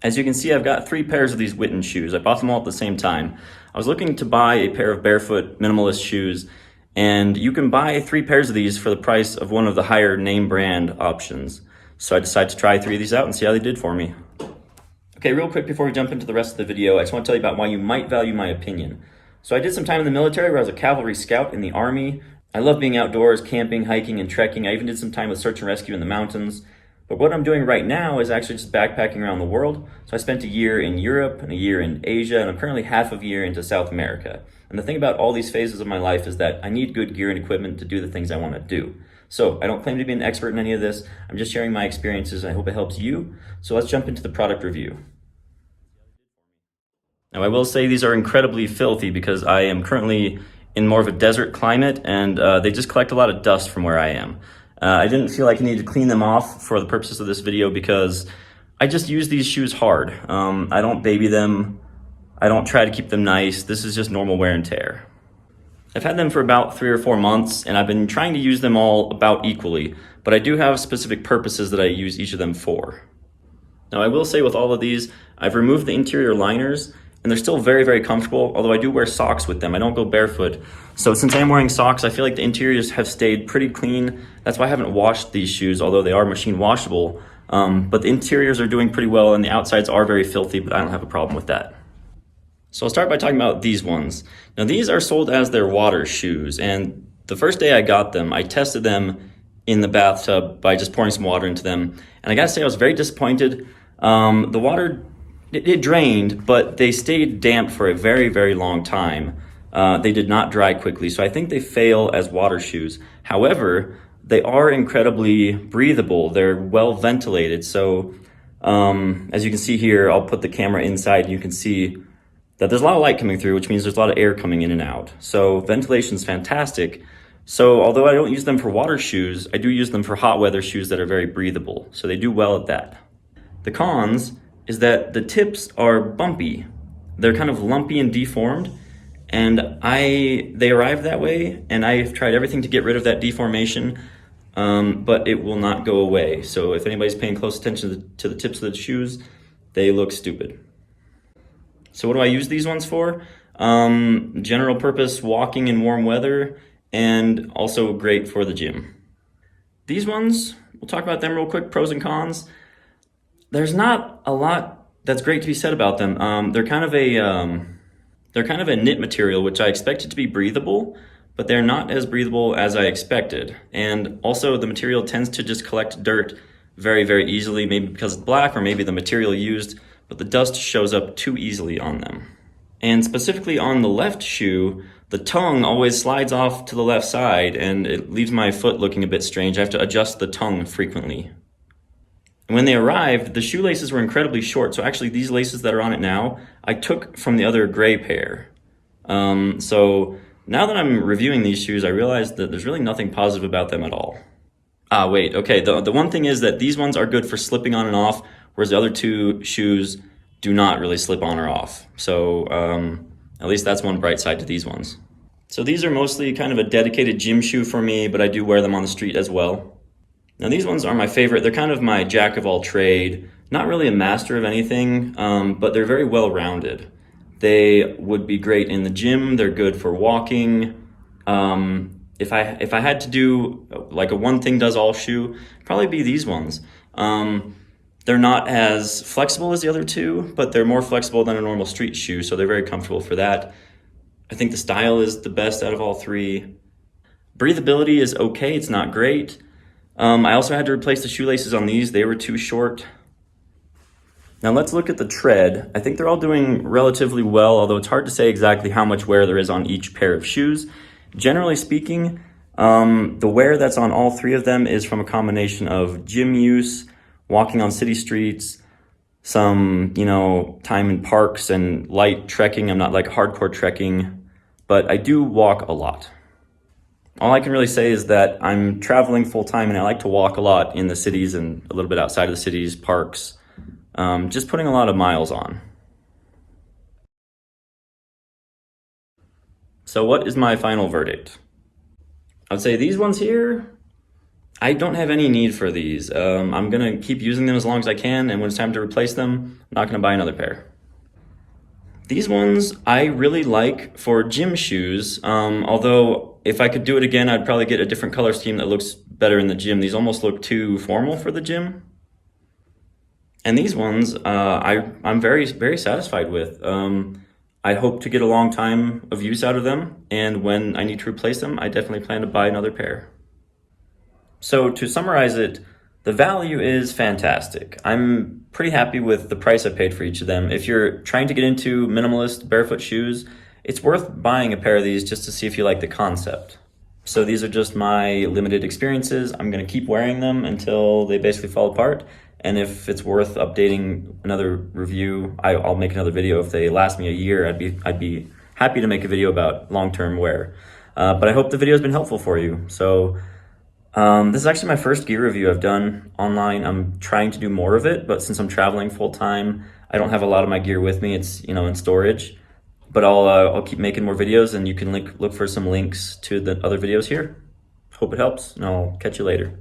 As you can see, I've got 3 pairs of these Whitin shoes. I bought them all at the same time. I was looking to buy a pair of barefoot minimalist shoes, and you can buy 3 pairs of these for the price of one of the higher name brand options. So I decided to try 3 of these out and see how they did for me. Okay, real quick before we jump into the rest of the video, I just want to tell you about why you might value my opinion. So I did some time in the military where I was a cavalry scout in the Army. I love being outdoors, camping, hiking, and trekking. I even did some time with search and rescue in the mountains. But what I'm doing right now is actually just backpacking around the world. So I spent a year in Europe and a year in Asia, and I'm currently half of a year into South America. And the thing about all these phases of my life is that I need good gear and equipment to do the things I want to do. So I don't claim to be an expert in any of this. I'm just sharing my experiences, and I hope it helps you. So let's jump into the product review. Now I will say these are incredibly filthy because I am currently in more of a desert climate, and they just collect a lot of dust from where I am. I didn't feel like I needed to clean them off for the purposes of this video because I just use these shoes hard. I don't baby them. I don't try to keep them nice. This is just normal wear and tear. I've had them for about 3 or 4 months, and I've been trying to use them all about equally, but I do have specific purposes that I use each of them for. Now I will say with all of these, I've removed the interior liners, and they're still very, very comfortable, although I do wear socks with them. I don't go barefoot. So since I'm wearing socks, I feel like the interiors have stayed pretty clean. That's why I haven't washed these shoes, although they are machine washable. But the interiors are doing pretty well, and the outsides are very filthy, but I don't have a problem with that. So I'll start by talking about these ones. Now these are sold as their water shoes, and the first day I got them, I tested them in the bathtub by just pouring some water into them. And I gotta say, I was very disappointed. The water, it drained, but they stayed damp for a very, very long time. They did not dry quickly, so I think they fail as water shoes. However, they are incredibly breathable. They're well ventilated, so as you can see here, I'll put the camera inside and you can see that there's a lot of light coming through, which means there's a lot of air coming in and out. So ventilation is fantastic. So although I don't use them for water shoes, I do use them for hot weather shoes that are very breathable. So they do well at that. The cons is that the tips are bumpy. They're kind of lumpy and deformed, and they arrive that way, and I've tried everything to get rid of that deformation, but it will not go away. So if anybody's paying close attention to the tips of the shoes, they look stupid. So what do I use these ones for? General purpose walking in warm weather, and also great for the gym. These ones, we'll talk about them real quick, pros and cons. There's not a lot that's great to be said about them. They're kind of a knit material, which I expected to be breathable, but they're not as breathable as I expected. And also the material tends to just collect dirt very, very easily, maybe because it's black or maybe the material used, but the dust shows up too easily on them. And specifically on the left shoe, the tongue always slides off to the left side and it leaves my foot looking a bit strange. I have to adjust the tongue frequently. And when they arrived, the shoelaces were incredibly short. So actually these laces that are on it now, I took from the other gray pair. So now that I'm reviewing these shoes, I realized that there's really nothing positive about them at all. Wait, okay, the one thing is that these ones are good for slipping on and off, whereas the other 2 shoes do not really slip on or off. So at least that's one bright side to these ones. So these are mostly kind of a dedicated gym shoe for me, but I do wear them on the street as well. Now these ones are my favorite. They're kind of my jack of all trade. Not really a master of anything, but they're very well rounded. They would be great in the gym. They're good for walking. If I had to do like a one thing does all shoe, probably be these ones. They're not as flexible as the other 2, but they're more flexible than a normal street shoe, so they're very comfortable for that. I think the style is the best out of all 3. Breathability is okay, it's not great. I also had to replace the shoelaces on these. They were too short. Now let's look at the tread. I think they're all doing relatively well, although it's hard to say exactly how much wear there is on each pair of shoes. Generally speaking, the wear that's on all 3 of them is from a combination of gym use, walking on city streets, some, time in parks and light trekking. I'm not like hardcore trekking, but I do walk a lot. All I can really say is that I'm traveling full time and I like to walk a lot in the cities and a little bit outside of the cities, parks, just putting a lot of miles on. So what is my final verdict? I would say these ones here, I don't have any need for these. I'm gonna keep using them as long as I can, and when it's time to replace them, I'm not gonna buy another pair. These ones I really like for gym shoes, although if I could do it again, I'd probably get a different color scheme that looks better in the gym. These almost look too formal for the gym. And these ones, I'm very satisfied with. I hope to get a long time of use out of them, and when I need to replace them, I definitely plan to buy another pair. So to summarize it, the value is fantastic. I'm pretty happy with the price I paid for each of them. If you're trying to get into minimalist barefoot shoes, it's worth buying a pair of these just to see if you like the concept. So these are just my limited experiences. I'm gonna keep wearing them until they basically fall apart. And if it's worth updating another review, I'll make another video. If they last me a year, I'd be happy to make a video about long-term wear. But I hope the video has been helpful for you. So this is actually my first gear review I've done online. I'm trying to do more of it, but since I'm traveling full time, I don't have a lot of my gear with me. It's, in storage. But I'll keep making more videos, and you can look for some links to the other videos here. Hope it helps, and I'll catch you later.